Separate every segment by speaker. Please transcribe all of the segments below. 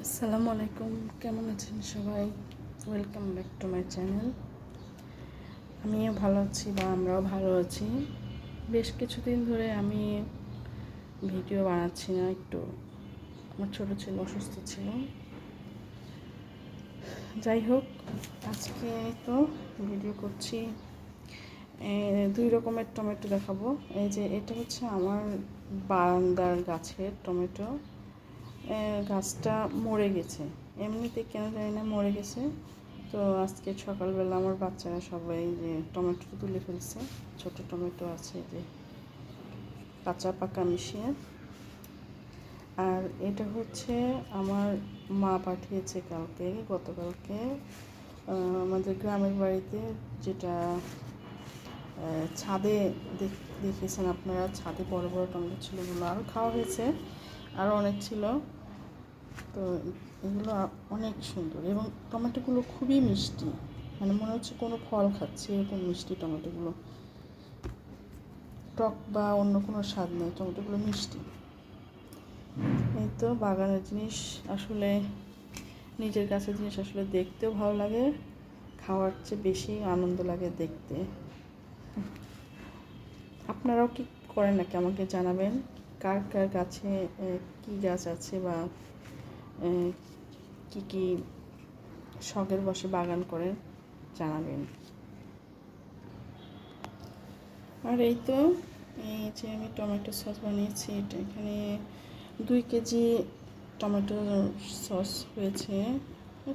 Speaker 1: আসসালামু আলাইকুম, কেমন আছেন সবাই? Welcome back to my channel. আমিও ভালো আছি বা আমরাও ভালো আছি। বেশ কিছুদিন ধরে আমি ভিডিও বানাচ্ছি না, একটু আমার ছোটো ছেলে অসুস্থ ছিল। যাই হোক, আজকে তো ভিডিও করছি। দুই রকমের টমেটো দেখাবো। এই যে এটা হচ্ছে আমার বারান্দার গাছের টমেটো। গাছটা মরে গেছে, এমনিতে কেন জানি না মরে গেছে। তো আজকে সকালবেলা আমার বাচ্চারা সবাই যে টমেটো তুলে ফেলছে। ছোট টমেটো আছে যে কাঁচা পাকা মিশিয়ে। আর এটা হচ্ছে আমার মা পাঠিয়েছে গতকালকে আমাদের গ্রামের বাড়িতে, যেটা ছাদে দেখেছেন আপনারা। ছাদে বড় বড় টমেটো ছিল, ওগুলো আরও খাওয়া হয়েছে, আরও অনেক ছিল। তো এগুলো অনেক সুন্দর এবং টমেটোগুলো খুবই মিষ্টি, মানে মনে হচ্ছে কোনো ফল খাচ্ছি, এরকম মিষ্টি টমেটোগুলো। টক বা অন্য কোনো স্বাদ নেই, টমেটোগুলো মিষ্টি। এই তো বাগানের জিনিস, আসলে নিজের গাছের জিনিস আসলে দেখতেও ভালো লাগে, খাওয়ার চেয়ে বেশি আনন্দ লাগে দেখতে। আপনারাও কি করেন নাকি আমাকে জানাবেন। কার কার গাছে কী গাছ আছে বা কী কী শখের বসে বাগান করেন জানাবেন। আর এই তো এই যে আমি টমেটো সস বানিয়েছি, এটা এখানে 2 কেজি টমেটো সস হয়েছে,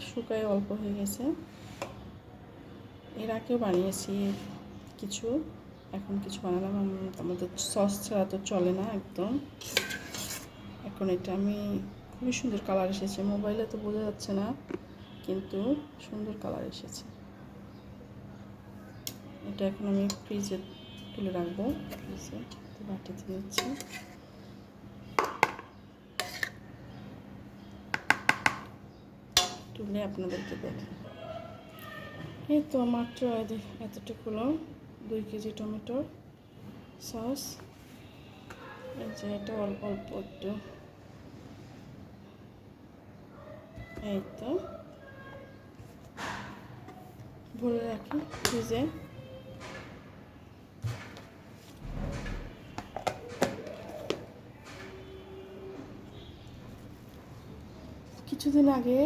Speaker 1: শুকায় অল্প হয়ে গেছে। এর আগেও বানিয়েছি কিছু, এখন কিছু বানালাম। আমাদের সস ছাড়া তো চলে না একদম। এখন এটা আমি, খুবই সুন্দর কালার এসেছে, মোবাইলে তো বোঝা যাচ্ছে না কিন্তু সুন্দর কালার এসেছে। এটা এখন আমি ফ্রিজে তুলে রাখবো, ফ্রিজে বাটিতে নিচ্ছি। তুলে আপনাদেরকে দেখি। এই তো মাত্র এতটুকু 2 কেজি টমেটোর সস। এই যে এটা অল্প অল্প একটু, এই তো ভরে রাখি ফ্রিজে। কিছুদিন আগে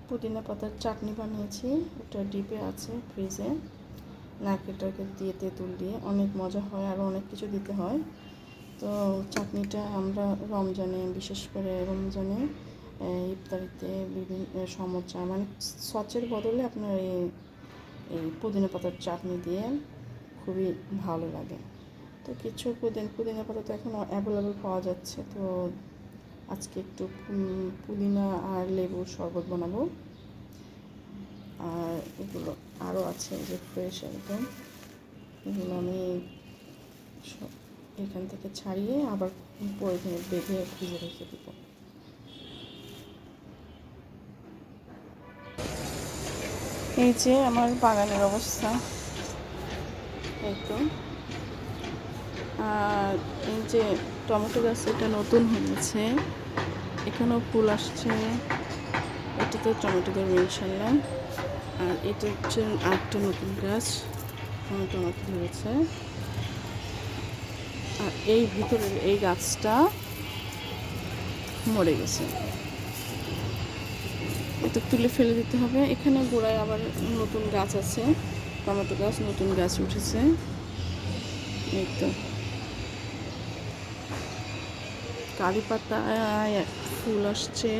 Speaker 1: পুদিনা পাতার চাটনি বানিয়েছি, ওটা ডিপে আছে ফ্রিজে। নারকেল টারকেল দিয়ে, তেঁতুল দিয়ে অনেক মজা হয়, আরও অনেক কিছু দিতে হয়। তো চাটনিটা আমরা রমজানে, বিশেষ করে রমজানে ইফতারিতে বিভিন্ন সমোচা, মানে সচের বদলে আপনার এই পুদিনা পাতার চাটনি দিয়ে খুবই ভালো লাগে। তো কিছু পুদিনা পাতা তো এখন অ্যাভেলেবেল পাওয়া যাচ্ছে। তো আজকে একটু পুদিনা আর লেবুর শরবত বানাবো। আর এগুলো আরও আছে যে ফ্রেশ একদম, এগুলো আমি সব এখান থেকে ছাড়িয়ে আবার পলিথিনে বেঁধে ফ্রিজে রেখে দেব। এই যে আমার বাগানের অবস্থা, এই তো। আর এই যে টমেটো গাছ, এটা নতুন হয়েছে, এখানেও ফুল আসছে। এটাতে টমেটো ধরবে ইনশাল্লাহ। আর এটা হচ্ছে আরেকটা নতুন গাছ, টমেটো ধরেছে। আর এই ভিতরের এই গাছটা মরে গেছে, এটা তুলে ফেলে দিতে হবে। এখানে গোড়ায় আবার নতুন গাছ আছে, টমেটো গাছ, নতুন গাছ উঠেছে। এই তো কারি পাতায় ফুল আসছে,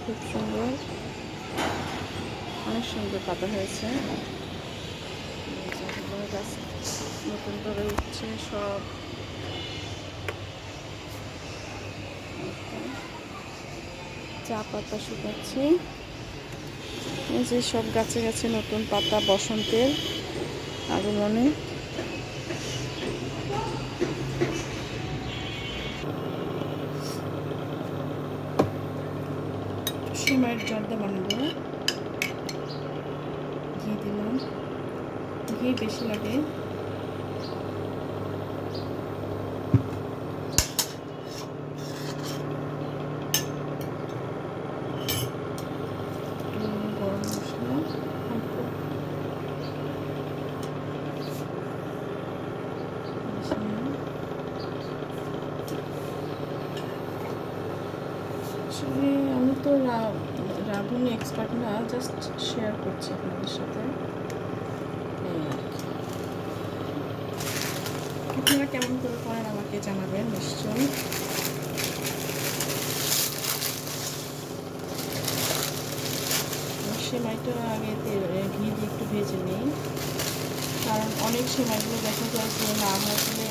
Speaker 1: খুব সুন্দর, অনেক সুন্দর পাতা হয়েছে। গাছ নতুন করে উঠছে সব। চা পাতা শুকাচ্ছে, এই যে সব গাছে গাছে নতুন পাতা, বসন্তের আগমনে। সিমাইয়ের জর্দা বানাবো, ঘি দিলাম, ঘি বেশি লাগে। আসলে আমি তো রাঁধুনি এক্সপার্ট না, জাস্ট শেয়ার করছি আপনাদের সাথে। এই আর কি। আপনারা কেমন করে করেন আমাকে জানাবেন নিশ্চয়ই। সেমাইটা আগে ঘি দিয়ে একটু ভেজে নিই, কারণ অনেক সেমাইগুলো দেখা যায় যে না ভাজলে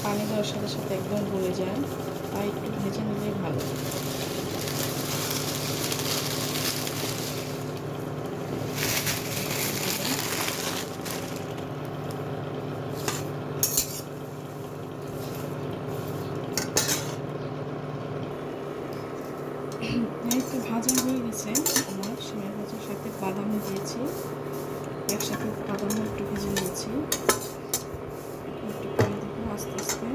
Speaker 1: পানি দেওয়ার সাথে সাথে একদম গলে যায়, তাই একটু ভেজে নিলেই ভালো। একটু ভাজা হয়ে গেছে আমার সেমাই ভাজার সাথে বাদাম দিয়েছি, একসাথে বাদামও একটু ভেজে নিয়েছি। একটু পানি দেবো আস্তে আস্তে,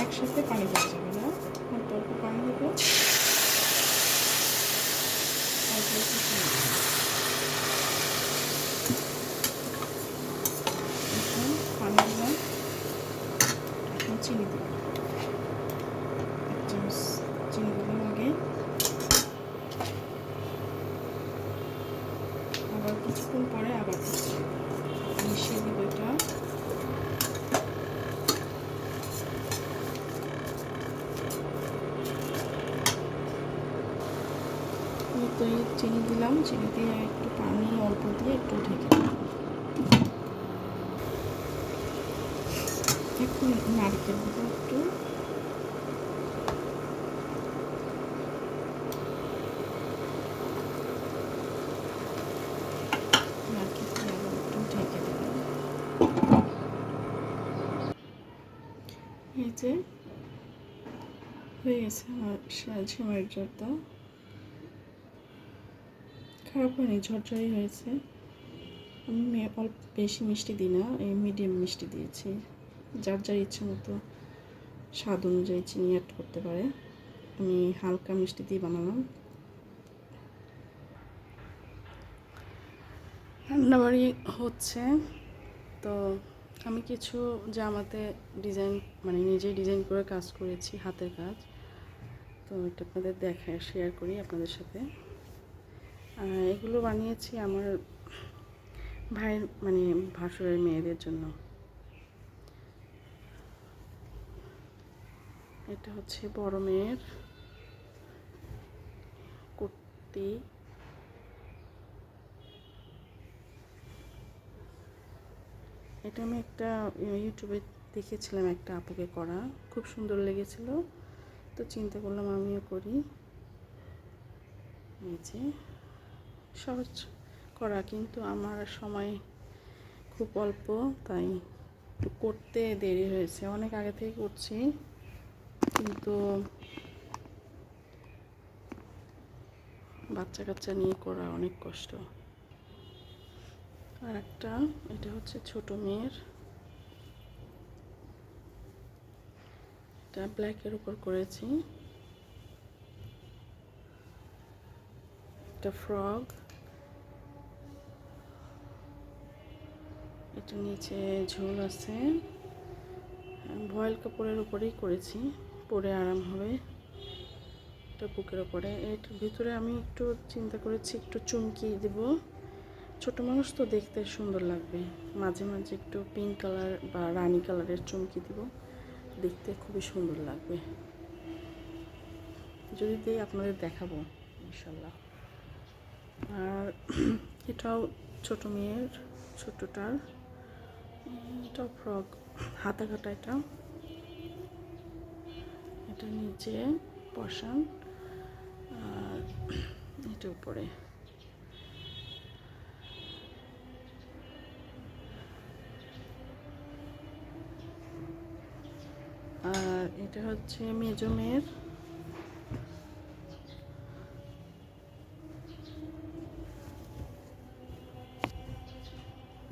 Speaker 1: একসাথে পানি দেওয়া যাবে না, অল্প অল্প পানি দেবো। পানি দিলাম, এখন চিনি দিলাম, এক চামচ চিনি দিলাম আগে, আবার কিছুক্ষণ পরে আবার মিশিয়ে দেবো এটা। তো এই চিনি দিলাম, চিনি দিয়ে একটু পানি অল্প দিয়ে একটু ঢেকে দিলাম। একটু নারকেল দেবো, একটু নারকেল দিয়ে একটু ঢেকে দিলাম। এই যে হয়ে গেছে আমার সেমাইয়ের জর্দা, খারাপ হয়নি, ঝরঝরি হয়েছে। আমি অল্প বেশি মিষ্টি দিই না, এই মিডিয়াম মিষ্টি দিয়েছি, যার যার ইচ্ছে মতো স্বাদ অনুযায়ী চিনি অ্যাড করতে পারে। আমি হালকা মিষ্টি দিয়ে বানালাম। রান্নাবাড়ি হচ্ছে, তো আমি কিছু জামাতে ডিজাইন মানে নিজেই ডিজাইন করে কাজ করেছি, হাতের কাজ, তো এটা আপনাদের দেখায় শেয়ার করি আপনাদের সাথে। এগুলো বানিয়েছি আমার ভাইয়ের মানে ভাসুরের মেয়েদের জন্য। এটা হচ্ছে বড় মেয়ের কুর্তি, এটা আমি একটা ইউটিউবে দেখেছিলাম একটা আপুকে করা, খুব সুন্দর লেগেছিল, তো চিন্তা করলাম আমিও করি। এই যে সহজ করা, কিন্তু আমার সময় খুব অল্প, তাই একটু করতে দেরি হয়েছে। অনেক আগে থেকে করছি, কিন্তু বাচ্চা কাচ্চা নিয়ে করা অনেক কষ্ট। আর একটা এটা হচ্ছে ছোট মেয়ের, এটা ব্ল্যাকের উপর করেছি, এটা ফ্রক, এটা নিচে ঝোল আছে, ভয়েল কাপড়ের উপরেই করেছি, পরে আরাম হবে। এটা বুকের উপরে, এটার ভিতরে আমি একটু চিন্তা করেছি একটু চুমকি দেব, ছোট মানুষ তো দেখতে সুন্দর লাগবে, মাঝে মাঝে একটু পিঙ্ক কালার বা রানী কালারের চুমকি দেব, দেখতে খুবই সুন্দর লাগবে। যদি দিই আপনাদের দেখাবো ইনশাল্লাহ। আর এটাও ছোট মেয়ের, ছোটটার, এটাও ফ্রক, হাতা কাটা, এটা নিচে পশান আর এটা উপরে। আর এটা হচ্ছে মেজো মেয়ের,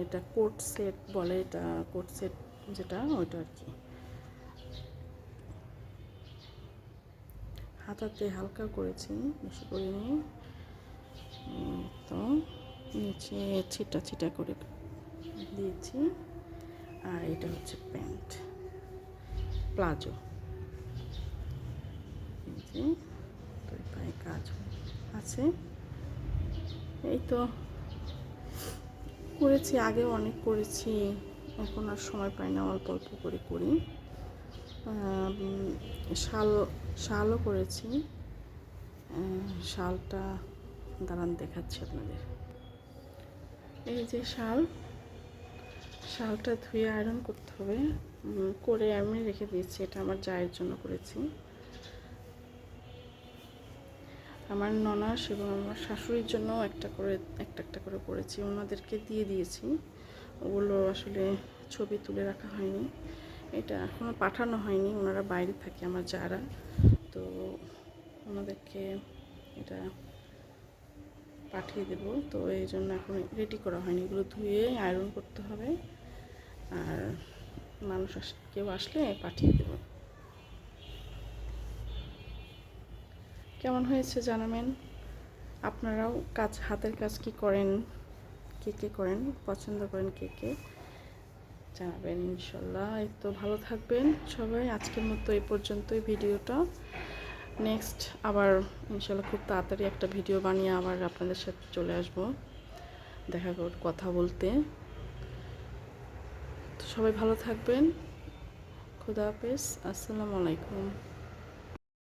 Speaker 1: এটা কোট সেট বলে, এটা কোট সেট যেটা ওইটা আর কি। হাতাতে হালকা করেছি, বেশি করিনি, তো নিচে ছিটা ছিটা করে দিয়েছি। আর এটা হচ্ছে প্যান্ট, প্লাজো, এই যে 2 পায়ে কাজ আছে। এই তো করেছি, আগেও অনেক করেছি, এখন আর সময় পাই না, অল্প অল্প করে করি। শালও করেছি। শালটা দাঁড়ান দেখাচ্ছি আপনাদের। এই যে শালটা ধুয়ে আয়রন করতে হবে, করে আমি রেখে দিয়েছি। এটা আমার জায়ের জন্য করেছি। আমার ননাস এবং আমার শাশুড়ির জন্য একটা করে করেছি, ওনাদেরকে দিয়ে দিয়েছি। ওগুলো আসলে ছবি তুলে রাখা হয়নি, এটা এখনও পাঠানো হয়নি, ওনারা বাইরে থাকে আমার যারা, তো ওনাদেরকে এটা পাঠিয়ে দেব। তো এই জন্য এখন রেডি করা হয়নি, এগুলো ধুয়ে আয়রন করতে হবে, আর কেউ আসলে পাঠিয়ে দেব। কেমন হয়েছে জানাবেন। আপনারাও হাতের কাজ কি করেন, কে করেন, পছন্দ করেন কে জানাবেন ইনশাল্লাহ। এই তো ভালো থাকবেন সবাই। আজকের মতো এই পর্যন্তই ভিডিওটা। নেক্সট আবার ইনশাল্লাহ খুব তাড়াতাড়ি একটা ভিডিও বানিয়ে আবার আপনাদের সাথে চলে আসব দেখা কথা বলতে। তো সবাই ভালো থাকবেন। খুদা হাফেজ, আসসালামু আলাইকুম।